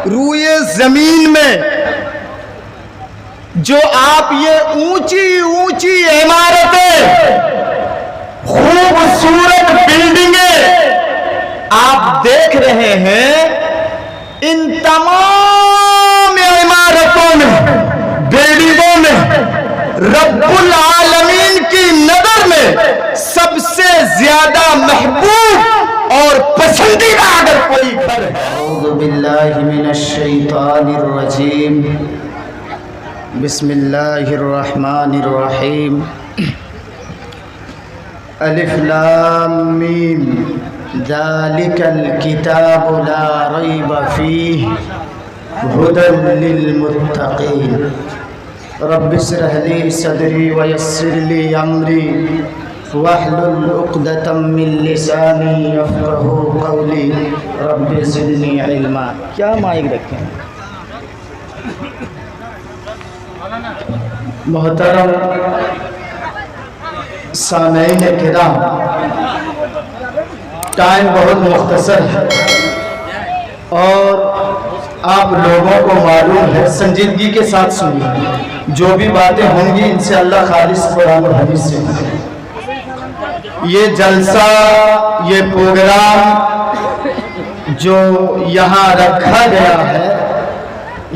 روئے زمین میں جو آپ یہ اونچی اونچی عمارتیں، خوبصورت بلڈنگیں آپ دیکھ رہے ہیں، ان تمام عمارتوں میں، بلڈنگوں میں رب العالمین کی نظر میں سب سے زیادہ محبوب اور پسندیدہ اگر کوئی گھر ہے، اعوذ باللہ من الشیطان الرجیم، بسم اللہ الرحمن الرحیم، الف لام میم، ذالک الکتاب لا ریب فیہ ھدی للمتقین، رب اشرح لی صدری ویسر لی امری واحلل عقدۃ من لسانی یفقہوا قولی، رب زدنی علما۔ کیا مائک رکھیں؟ محترم سامعین کرام، ٹائم بہت مختصر ہے اور آپ لوگوں کو معلوم ہے، سنجیدگی کے ساتھ سنیے، جو بھی باتیں ہوں گی انشاءاللہ خالص قرآن و حدیث سے ہوں گی۔ یہ جلسہ، یہ پروگرام جو یہاں رکھا گیا ہے،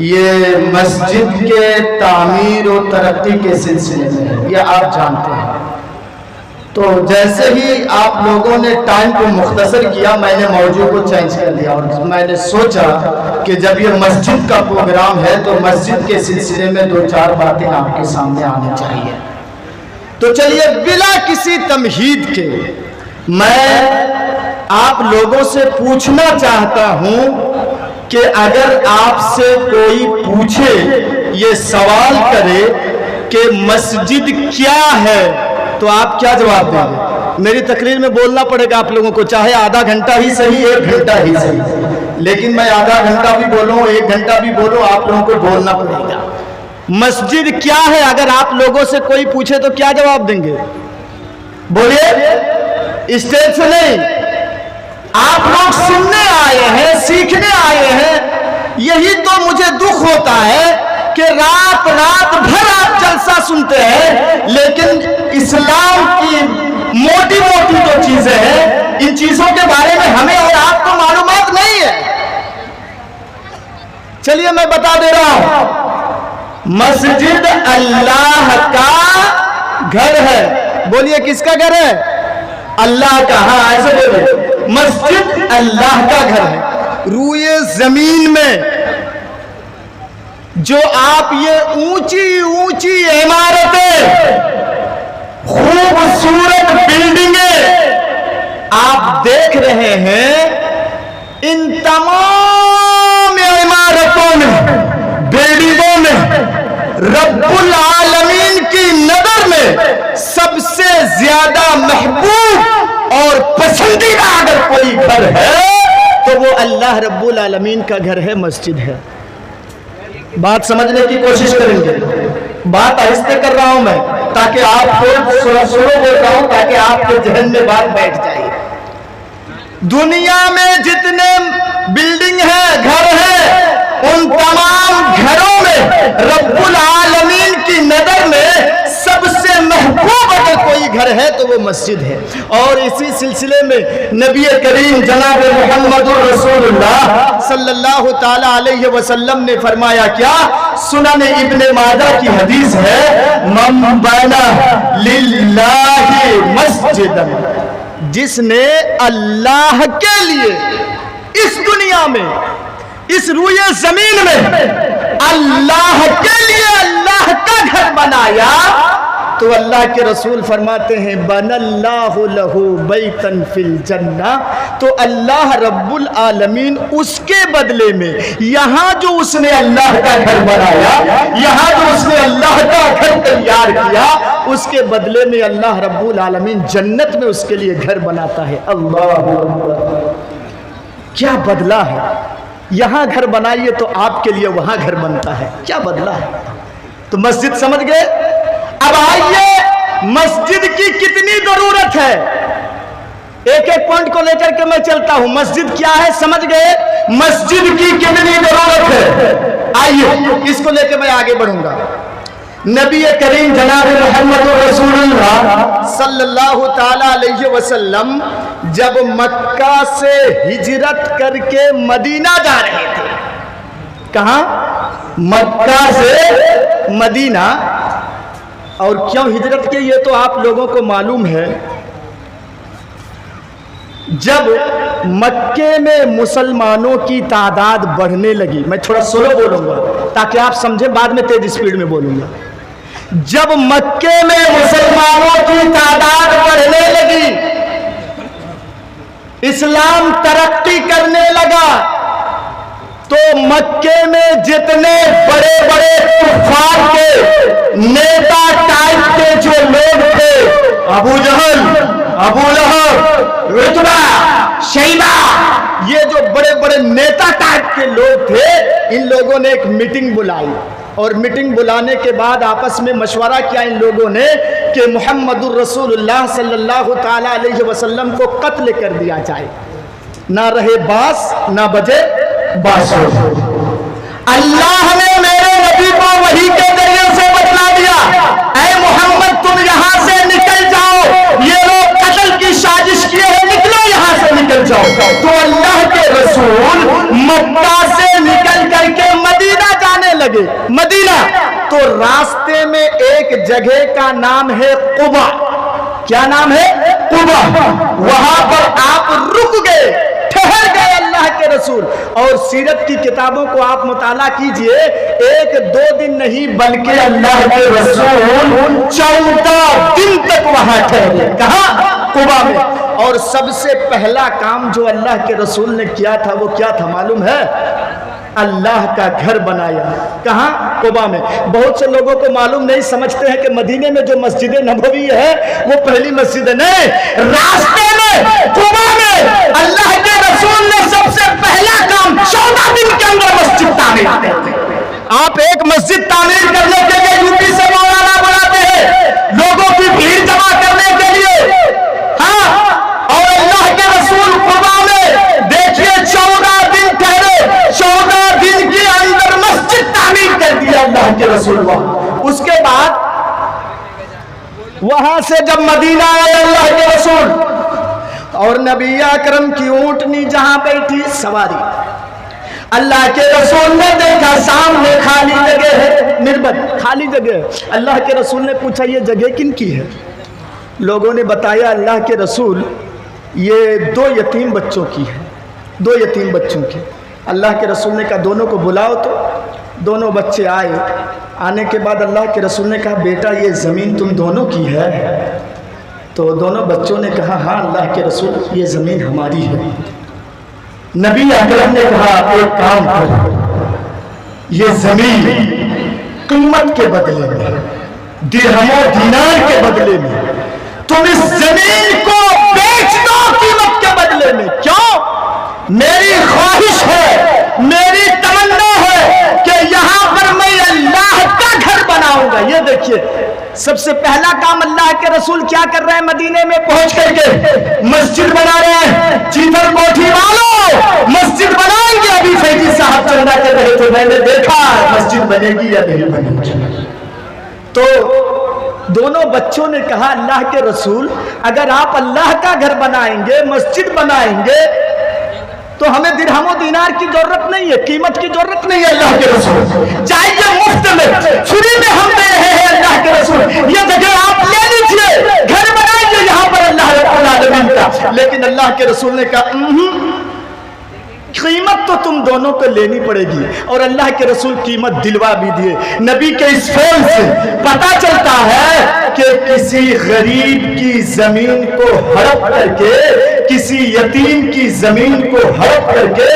یہ مسجد کے تعمیر و ترقی کے سلسلے میں ہے، یہ آپ جانتے ہیں۔ تو جیسے ہی آپ لوگوں نے ٹائم کو مختصر کیا، میں نے موضوع کو چینج کر دیا اور میں نے سوچا کہ جب یہ مسجد کا پروگرام ہے تو مسجد کے سلسلے میں دو چار باتیں آپ کے سامنے آنی چاہیے۔ تو چلیے بلا کسی تمہید کے میں آپ لوگوں سے پوچھنا چاہتا ہوں کہ اگر آپ سے کوئی پوچھے، یہ سوال کرے کہ مسجد کیا ہے، تو آپ کیا جواب دیں گے؟ میری تقریر میں بولنا پڑے گا آپ لوگوں کو، چاہے آدھا گھنٹہ ہی صحیح، 1 گھنٹہ ہی صحیح، لیکن میں آدھا گھنٹہ بھی بولوں 1 گھنٹہ بھی بولوں، آپ لوگوں کو بولنا پڑے گا۔ مسجد کیا ہے اگر آپ لوگوں سے کوئی پوچھے تو کیا جواب دیں گے؟ بولیے، اسٹیج سے نہیں، آپ لوگ سننے آئے ہیں، سیکھنے آئے ہیں۔ یہی تو مجھے دکھ ہوتا ہے کہ رات بھر آپ جلسہ سنتے ہیں، لیکن اسلام کی موٹی موٹی جو چیزیں ہیں، ان چیزوں کے بارے میں ہمیں اور آپ کو معلومات نہیں ہے۔ چلیے میں بتا دے رہا ہوں، مسجد اللہ کا گھر ہے۔ بولیے کس کا گھر ہے؟ اللہ کا۔ ہاں ایسے بولیے، مسجد اللہ کا گھر ہے۔ روئے زمین میں جو آپ یہ اونچی اونچی عمارتیں، خوبصورت بلڈنگیں آپ دیکھ رہے ہیں، ان تمام عمارتوں میں، بلڈنگوں میں رب العالمین کی نظر میں سب سے زیادہ محبوب اور پسندیدہ اگر کوئی گھر ہے تو وہ اللہ رب العالمین کا گھر ہے، مسجد ہے۔ بات سمجھنے کی کوشش کریں گے، بات آہستہ کر رہا ہوں میں تاکہ آپ کو سلو بول رہا ہوں تاکہ آپ کے ذہن میں بات بیٹھ جائے۔ دنیا میں جتنے بلڈنگ ہیں، گھر ہیں، ان تمام گھروں میں رب العالمین کی نظر میں سب سے محبوب اگر کوئی گھر ہے تو وہ مسجد ہے۔ اور اسی سلسلے میں نبی کریم جناب محمد رسول اللہ صلی اللہ تعالی علیہ وسلم نے فرمایا کیا؟ سنن ابن ماجہ کی حدیث ہے، من بنا للہ مسجدا، جس نے اللہ کے لیے اس دنیا میں، اس روئے زمین میں اللہ کے لیے اللہ کا گھر بنایا، تو اللہ کے رسول فرماتے ہیں بن اللہ لہ بیتا فی الجنہ، تو اللہ رب العالمین اس کے بدلے میں یہاں جو اس نے اللہ کا گھر بنایا، یہاں جو اس نے اللہ کا گھر تیار کیا، اس کے بدلے میں اللہ رب العالمین جنت میں اس کے لیے گھر بناتا ہے۔ اللہ اکبر، کیا بدلہ ہے! یہاں گھر بنائیے تو آپ کے لیے وہاں گھر بنتا ہے، کیا بدلہ ہے! تو مسجد سمجھ گئے؟ اب آئیے مسجد کی کتنی ضرورت ہے، ایک ایک پوائنٹ کو لے کر کے میں چلتا ہوں۔ مسجد کیا ہے سمجھ گئے؟ مسجد کی کتنی ضرورت آئیے اس کو لے کے میں آگے بڑھوں گا. نبی کریم جناب محمد رسول اللہ صلی اللہ تعالی علیہ وسلم جب مکہ سے ہجرت کر کے مدینہ جا رہے تھے. کہاں؟ مکہ سے مدینہ. اور کیوں ہجرت کی یہ تو آپ لوگوں کو معلوم ہے. جب مکے میں مسلمانوں کی تعداد بڑھنے لگی، میں تھوڑا سلو بولوں گا تاکہ آپ سمجھیں، بعد میں تیز اسپیڈ میں بولوں گا. جب مکے میں مسلمانوں کی تعداد بڑھنے لگی، اسلام ترقی کرنے لگا، تو مکے میں جتنے بڑے بڑے کفار کے نیتا ٹائپ کے جو لوگ تھے، ابو جہل، ابو لہب، عتبہ، شیبہ، یہ جو بڑے بڑے نیتا ٹائپ کے لوگ تھے، ان لوگوں نے ایک میٹنگ بلائی. اور میٹنگ بلانے کے بعد آپس میں مشورہ کیا ان لوگوں نے کہ محمد الرسول اللہ صلی اللہ تعالی علیہ وسلم کو قتل کر دیا جائے. نہ رہے باس نہ بجے باسو. اللہ نے میرے نبی کو وحی کے ذریعے سے بتلا دیا، اے محمد تم یہاں سے نکل جاؤ، یہ لوگ قتل کی سازش کیے ہیں، نکلو یہاں سے، نکل جاؤ. تو اللہ کے رسول مکہ سے نکل کر کے مدینہ جانے لگے. مدینہ تو راستے میں ایک جگہ کا نام ہے قبا. کیا نام ہے؟ قبا. وہاں پر آپ رک گئے، ٹھہر گئے اللہ کے رسول. اور سیرت کی کتابوں کو آپ مطالعہ کیجئے، 1-2 دن نہیں بلکہ اللہ کے رسول 14 دن تک وہاں ٹھہرے. کہاں؟ قبا میں. اور سب سے پہلا کام جو اللہ کے رسول نے کیا تھا وہ کیا تھا معلوم ہے؟ اللہ کا گھر بنایا. کہاں؟ قبا میں. بہت سے لوگوں کو معلوم نہیں، سمجھتے ہیں کہ مدینے میں جو مسجد نبوی ہے وہ پہلی مسجد ہے. نہیں، راستے میں قبا میں اللہ کے رسول نے سب سے پہلا کام 14 دن کے اندر مسجد تعمیر کی. آپ ایک مسجد تعمیر کرنے کے لیے یوپی سے مولانا بناتے ہیں، لوگوں کی بھیڑ جمع کرنے کے لیے. ہاں، اور اللہ کے رسول قبا میں دیکھیے 14 دن ٹھہرے، 14 دن کے اندر مسجد تعمیر کر دیا اللہ کے رسول. اس کے بعد وہاں سے جب مدینہ آئے اللہ کے رسول، اور نبی اکرم کی اونٹنی جہاں بیٹھی سواری، اللہ کے رسول نے دیکھا سامنے خالی جگہ ہے، مربد خالی جگہ ہے. اللہ کے رسول نے پوچھا یہ جگہ کن کی ہے؟ لوگوں نے بتایا اللہ کے رسول یہ 2 یتیم بچوں کی ہے، 2 یتیم بچوں کی. اللہ کے رسول نے کہا دونوں کو بلاؤ. تو دونوں بچے آئے. آنے کے بعد اللہ کے رسول نے کہا بیٹا یہ زمین تم دونوں کی ہے؟ تو دونوں بچوں نے کہا ہاں اللہ کے رسول یہ زمین ہماری ہے. نبی اکرم نے کہا ایک کام کرو، یہ زمین قیمت کے بدلے میں، درہم و دینار کے بدلے میں تم اس زمین کو بیچ دو قیمت کے بدلے میں. کیوں؟ میری خواہش ہے، میری تمنا ہے کہ یہاں پر میں اللہ کا گھر بناؤں گا. یہ دیکھیے سب سے پہلا کام اللہ کے رسول کیا کر رہے ہیں؟ مدینے میں پہنچ کر کے مسجد بنا رہے ہیں. چیتر کوٹھی والوں مسجد بنائیں گے. ابھی فیضی صاحب چندہ کر رہے تھے، میں نے دیکھا مسجد بنے گی یا نہیں بنے گی. تو دونوں بچوں نے کہا اللہ کے رسول اگر آپ اللہ کا گھر بنائیں گے، مسجد بنائیں گے، تو ہمیں درہم و دینار کی ضرورت نہیں ہے، قیمت کی ضرورت نہیں ہے. اللہ کے رسول چاہیے مفت میں، فری میں ہم دے رہے ہیں. اللہ کے رسول یہ جگہ آپ لے لیجیے، گھر بنائیے یہاں پر اللہ رب العالمین کا. لیکن اللہ کے رسول نے کہا قیمت تو تم دونوں کو لینی پڑے گی. اور اللہ کے رسول قیمت دلوا بھی دیے. نبی کے اس فعل سے پتا چلتا ہے کہ کسی غریب کی زمین کو ہڑپ کر کے، کسی یتیم کی زمین کو ہڑپ کر کے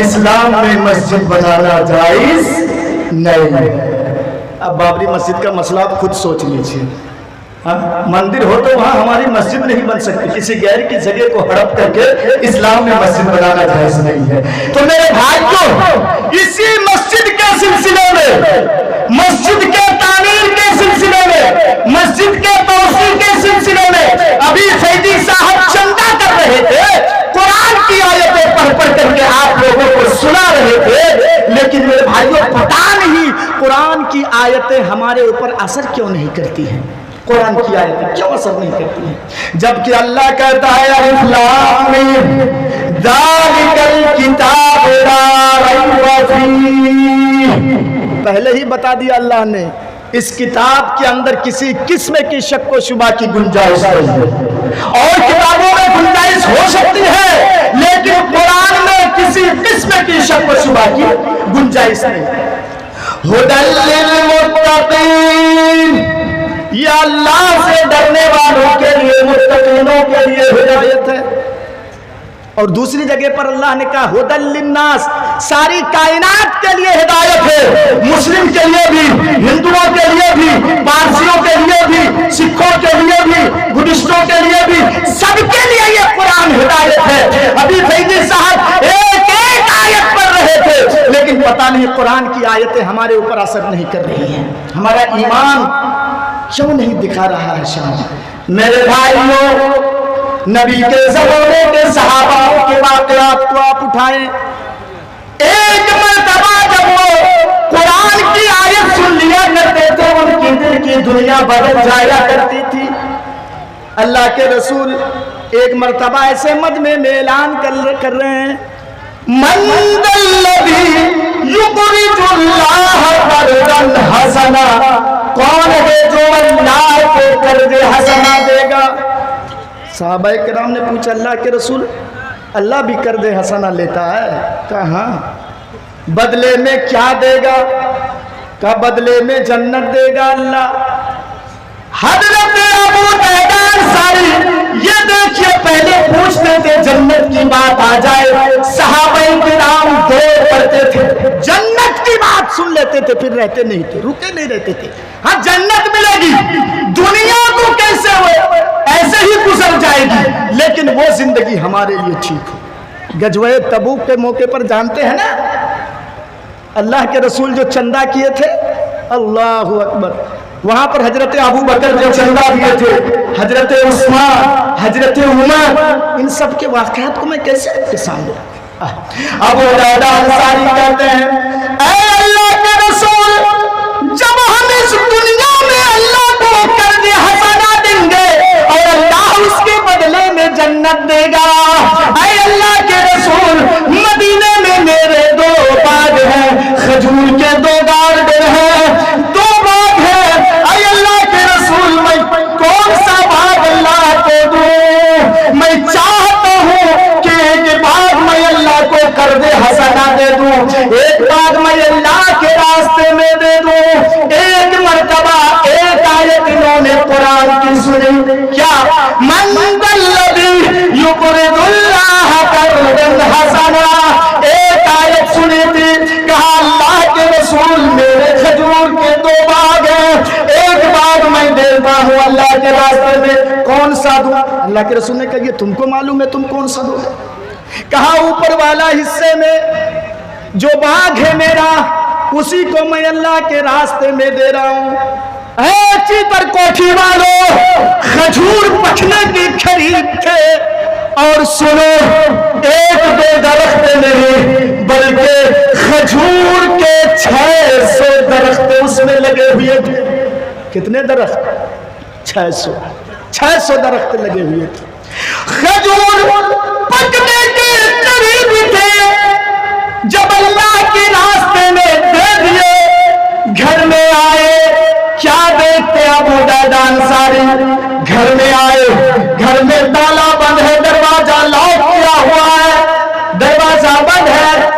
اسلام میں مسجد بنانا جائز نہیں ہے. اب بابری مسجد کا مسئلہ آپ خود سوچ لیجیے. مندر ہو تو وہاں ہماری مسجد نہیں بن سکتی. کسی غیر کی جگہ کو ہڑپ کر کے اسلام میں مسجد بنانا جائز نہیں ہے. تو میرے بھائیوں اسی مسجد کے سلسلے میں، مسجد کے تعمیر کے سلسلے میں، مسجد کے توسیع کے سلسلے میں ابھی فیضی صاحب چندہ کر رہے تھے، قرآن کی آیتیں پڑھ پڑھ کر کے آپ لوگوں کو سنا رہے تھے. لیکن میرے بھائیوں پتہ نہیں کی آیتیں ہمارے اوپر اثر کیوں نہیں کرتی ہیں؟ قرآن کی آیتیں کیوں اثر نہیں کرتی ہیں؟ جبکہ اللہ کہتا ہے الف لام میم ذالک الکتاب لا ریب فیہ، پہلے ہی بتا دیا اللہ نے اس کتاب کے اندر کسی قسم کی شک و شبہ کی گنجائش نہیں ہے۔ اور کتابوں میں گنجائش ہو سکتی ہے لیکن قرآن میں کسی قسم کی شک و شبہ کی گنجائش نہیں ہے۔ ھدی للمتقین، یہ اللہ سے ڈرنے والوں کے لیے، متقینوں کے لیے ہدایت ہے۔ اور دوسری جگہ پر اللہ نے کہا ھدی للناس، ساری کائنات کے لیے ہدایت ہے، مسلم کے لیے بھی، ہندوؤں کے لیے بھی، پارسیوں کے لیے بھی، سکھوں کے لیے بھی، بدھسٹوں کے لیے بھی، سب کے لیے یہ قرآن ہدایت ہے۔ ابھی فیضی صاحب ایک ایک آیت پڑھ رہے تھے لیکن پتہ نہیں قرآن کی آیتیں ہمارے اوپر اثر نہیں کر رہی ہیں، ہمارا ایمان کیوں نہیں دکھا رہا ہے شاید؟ میرے بھائیوں، نبی کے زمانے کے صحابہ کے واقعات کو آپ اٹھائیں، ایک مرتبہ جب وہ قرآن کی آیت سن لیا کرتے تھے ان کی دل کی دنیا بدل جایا کرتی تھی۔ اللہ کے رسول ایک مرتبہ ایسے مد میں اعلان کر رہے ہیں، من ذا الذی یقرض اللہ قرضا حسنا، کون ہے جو اللہ کو قرض حسنا دے گا؟ صحابہ کرام نے پوچھا اللہ کے رسول اللہ بھی قرض حسنا لیتا ہے؟ کہا ہاں۔ بدلے میں کیا دے گا؟ کہا بدلے میں جنت دے گا اللہ۔ حضرت ابو دردا انصاری یہ دیکھیے پہلے پوچھتے تھے جنت کی بات آ جائے، صحابہ کرام دور پڑتے تھے، جنت کی بات سن لیتے تھے پھر رہتے نہیں تھے، رکے نہیں رہتے تھے۔ ہاں جنت ملے گی، دنیا کو کیسے ہو ایسے ہی گزر جائے گی لیکن وہ زندگی ہمارے لیے ٹھیک ہو۔ غزوہ تبوک کے موقع پر جانتے ہیں نا اللہ کے رسول جو چندہ کیے تھے، اللہ اکبر، وہاں پر حضرت ابو بکر جو چندہ دیے تھے، حضرت عثمان، حضرت عمر، ان سب کے واقعات کو میں کیسے آپ کے سامنے ابو دردا انصاری کہتے ہیں اے اللہ کے رسول، جب ہم اس دنیا میں اللہ کو قرض حسنا دیں گے اور اللہ اس کے بدلے میں جنت دے گا، اے اللہ کے رسول مدینے میں میرے 2 باغ ہیں، کھجور کے 2 گارڈن ہیں، 2 باغ ہیں، اے اللہ کے رسول میں کون سا باغ اللہ کو دوں؟ میں چاہتا ہوں کہ ایک باغ میں اللہ کو قرض حسنا دے دوں، ایک باغ میں اللہ کے راستے میں دے دوں۔ ایک مرتبہ ایک آیت انہوں نے قرآن کی سنی، کیا من ذا الذی یقرض اللہ قرضا حسنا، ایک آیت سنی تھی، کہا اللہ کے رسول میرے کھجور کے 2 باغ ہیں، ایک باغ میں دیتا ہوں اللہ کے راستے میں، کون سا دوں؟ اللہ کے رسول نے کہا یہ تم کو معلوم ہے تم کون سا دو؟ کہا اوپر والا حصے میں جو باغ ہے میرا اسی کو میں اللہ کے راستے میں دے رہا ہوں۔ اے چیتر کوٹھی والو، کھجور پکنے کی خرید تھے، اور سنو 1-2 درخت نہیں بلکہ کھجور کے 600 درخت اس میں لگے ہوئے تھے۔ کتنے درخت؟ 600 درخت لگے ہوئے تھے، کھجور پکنے کے قریب تھے۔ جب اللہ کے راستے میں دے دیے، گھر میں آئے، کیا دیکھتے ابو دردا انصاری؟ گھر میں آئے، گھر میں تالا بند ہے، دروازہ لاک کیا ہوا ہے، دروازہ بند ہے۔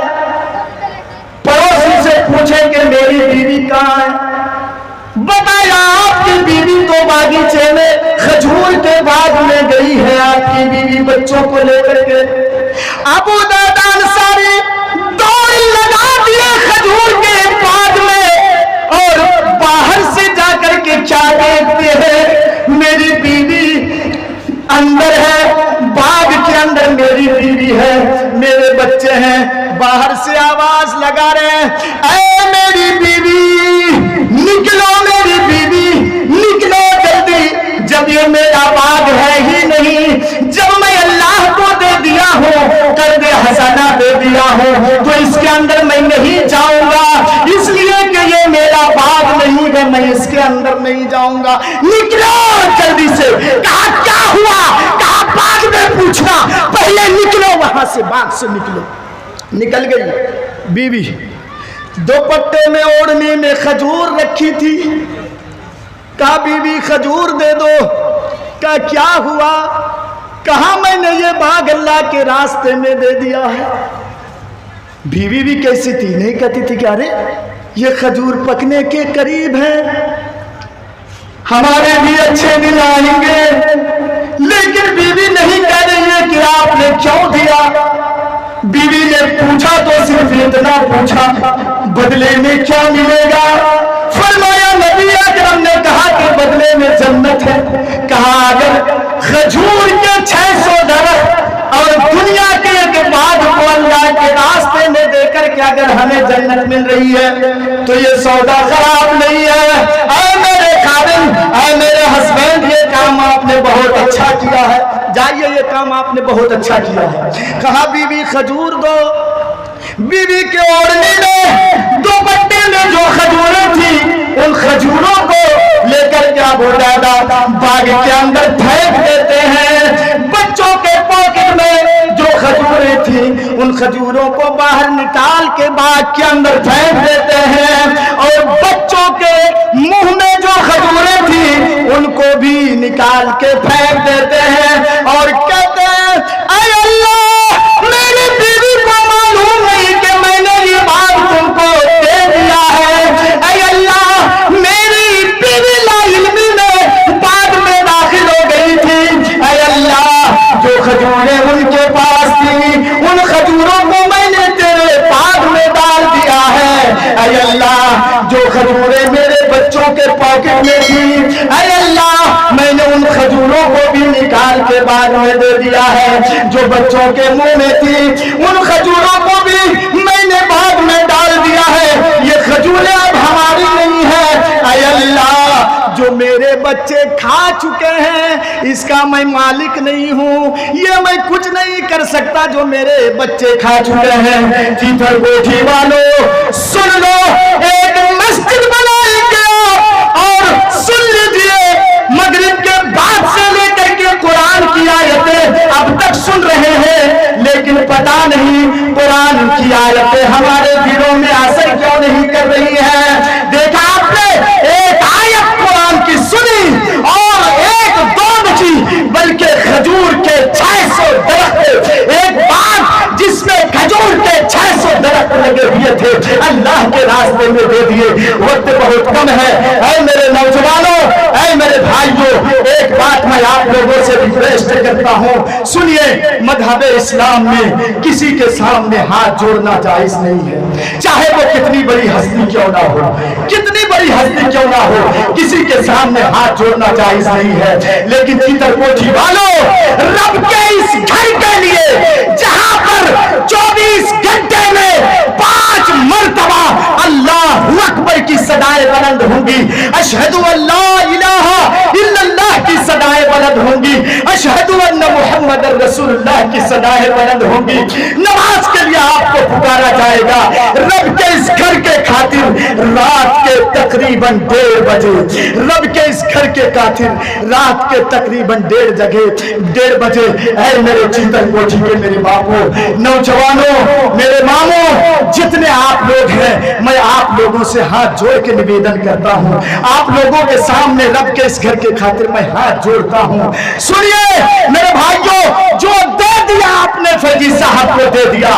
پڑوسی سے پوچھے کہ میری بیوی کہاں ہے؟ بتایا آپ کی بیوی تو باغیچے میں کھجور کے باغ میں گئی ہے، آپ کی بیوی بچوں کو لے کر کے۔ ابو دردا انصاری دوڑ لگا دیے کھجور کے باغ میں، اور باہر سے جا کر کے کیا دیکھتے ہیں؟ میری بیوی اندر ہے، باغ کے اندر میری بیوی ہے، میرے بچے ہیں، باہر سے آواز لگا رہے ہیں اے میری بیوی نکلو، میری بیوی نکلو جلدی، جب یہ میرا باغ ہے ہی نہیں، جب میں اللہ کو دے دیا ہوں، قرض حسنا دے دیا ہوں، تو اس کے اندر میں نہیں جاؤں گا، اس لیے کہ یہ میرا باغ اندر نہیں جاؤں گا، نکلو جلدی سے۔ کہا کیا ہوا؟ کہا بعد میں پوچھنا، پہلے نکلو وہاں سے، باغ سے نکلو۔ نکل گئی بیوی، دوپٹے میں اوڑھنے میں کھجور رکھی تھی۔ کہا بیوی کھجور دے دو۔ کہا کیا ہوا؟ کہا میں نے یہ باغ اللہ کے راستے میں دے دیا ہے۔ بیوی بھی کیسی تھی، نہیں کہتی تھی کہ ارے یہ کھجور پکنے کے قریب ہے، ہمارے بھی اچھے دن آئیں گے۔ لیکن بیوی نہیں کہہ رہی ہے کہ آپ نے کیوں دیا۔ بیوی نے پوچھا تو صرف اتنا پوچھا، بدلے میں کیا ملے گا؟ فرمایا نبی اکرم نے کہا کہ بدلے میں جنت ہے۔ کہا اگر کھجور کے 600 درخت اور دنیا کے ایک باغ کو اللہ کے راستے میں دے کر کے اگر ہمیں جنت مل رہی ہے تو یہ سودا خراب نہیں ہے۔ اے میرے خادم، اے میرے ہسبینڈ، یہ کام آپ نے بہت اچھا کیا ہے، جائیے یہ کام آپ نے بہت اچھا کیا ہے۔ کہا بیوی کھجور دو۔ بیوی کے اوڑھنے میں دوپٹے میں جو کھجوریں تھی ان کھجوروں کو لے کر کے ابو دادا باغ کے اندر پھینک دیتے ہیں۔ بچوں کے پاکٹ میں جو کھجوریں تھیں ان کھجوروں کو باہر نکال کے باغ کے اندر پھینک دیتے ہیں، اور بچوں کے منہ میں جو کھجوریں تھیں ان کو بھی نکال کے پھینک دیتے ہیں، اور کہتے ہیں اے اللہ میری بیوی کو معلوم نہیں کہ میں نے یہ باغ تم کو دے دیا ہے۔ اے اللہ میری بیوی لا علمی میں بعد میں داخل ہو گئی تھی۔ اے اللہ جو کھجوریں ان کے پاس تھی ان کھجوروں کو میں نے تیرے باغ میں ڈال دیا ہے۔ اے اللہ جو کھجوریں میرے بچوں کے پاکٹ میں تھی، اے اللہ میں نے ان کھجوروں کو بھی نکال کے باغ میں دے دیا ہے۔ جو بچوں کے منہ میں تھی ان کھجوروں کو بھی میں نے باغ میں ڈال دیا ہے۔ یہ کھجوریں اب ہماری نہیں ہے۔ اے اللہ جو میرے بچے کھا چکے ہیں اس کا میں مالک نہیں ہوں، یہ میں کچھ نہیں کر سکتا جو میرے بچے کھا چکے ہیں۔ تیتر کوٹھی والو سن لو، ایک مسجد بنائیں گے اور سن لیجیے مغرب کے بعد سے لے کر کے قرآن کی آیتیں اب تک سن رہے ہیں، لیکن پتا نہیں قرآن کی آیتیں ہمارے دلوں میں اثر کیوں نہیں کر رہی ہیں۔ دیکھا آپ نے ایک آیت قرآن کی سنی اور ایک دو بچی، بلکہ کھجور کے 600 درخت، ایک باغ جس میں کھجور کے 600 درخت لگے ہوئے تھے اللہ کے راستے میں دے دیے۔ وقت بہت کم ہے، اے میرے نوجوانوں، اے میرے بھائیوں، ایک بات میں آپ لوگوں سے ریکویسٹ کرتا ہوں، سنیے مذہب اسلام میں کسی کے سامنے ہاتھ جوڑنا جائز نہیں ہے، چاہے وہ کتنی بڑی ہستی کیوں نہ ہو، کتنی بڑی ہستی کیوں نہ ہو، کسی کے سامنے ہاتھ جوڑنا جائز نہیں ہے۔ لیکن تیتر کوٹھی والوں، رب کے اس گھر کے لیے جہاں پر 24 گھنٹے میں 5 مرتبہ اللہ اکبر کی صدائیں بلند ہوں گی، اشہد ان لا الہ الا اللہ کی صدائیں بلند ہوں گی، اشہد ان محمد رسول اللہ کی صدائیں بلند ہوں گی، نماز کے لیے آپ کو پکارا جائے گا۔ رب کے اس گھر کے خاطر رات کے تقریباً 1:30 بجے، رب کے اس گھر کے خاطر رات کے تقریباً 1:30 بجے، اے میرے چیتر کوٹھی کے میرے باپو، نوجوانوں، میرے ماموں، جتنے آپ لوگ ہیں، میں آپ لوگوں سے ہاتھ جوڑ کے نویدن کرتا ہوں، آپ لوگوں کے سامنے رب کے اس گھر کے خاطر میں ہاتھ جوڑتا ہوں۔ سنیے میرے بھائیوں، جو دے دیا آپ نے فیضی صاحب کو دے دیا،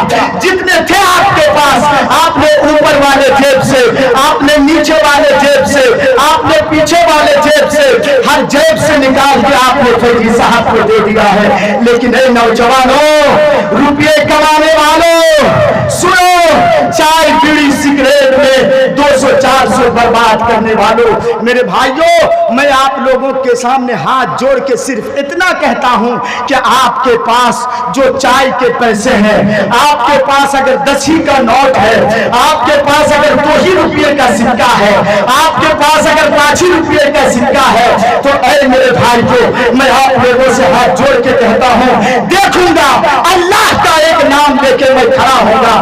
جتنے تھے آپ کے پاس آپ نے اوپر والے جیب سے، آپ نے نیچے والے جیب سے، آپ نے پیچھے والے جیب سے، ہر جیب سے نکال کے آپ نے فیضی صاحب کو دے دیا ہے۔ لیکن اے نوجوانوں، روپیے کمانے والوں، سنو، چائے بیڑی سگریٹ میں 200-400 برباد کرنے والوں، میرے بھائیوں، میں آپ لوگوں کے سامنے ہاتھ جوڑ کے صرف اتنا کہتا ہوں کہ آپ کے پاس جو چائے کے پیسے ہیں، آپ کے پاس اگر 10 ہی کا نوٹ ہے، آپ کے پاس اگر 2 ہی روپیے کا سکہ ہے، آپ کے پاس اگر 5 ہی روپیے کا سکہ ہے، تو اے میرے بھائیوں، میں آپ لوگوں سے ہاتھ جوڑ کے کہتا ہوں، دیکھوں گا اللہ کا ایک نام لے کے میں کھڑا ہوں گا۔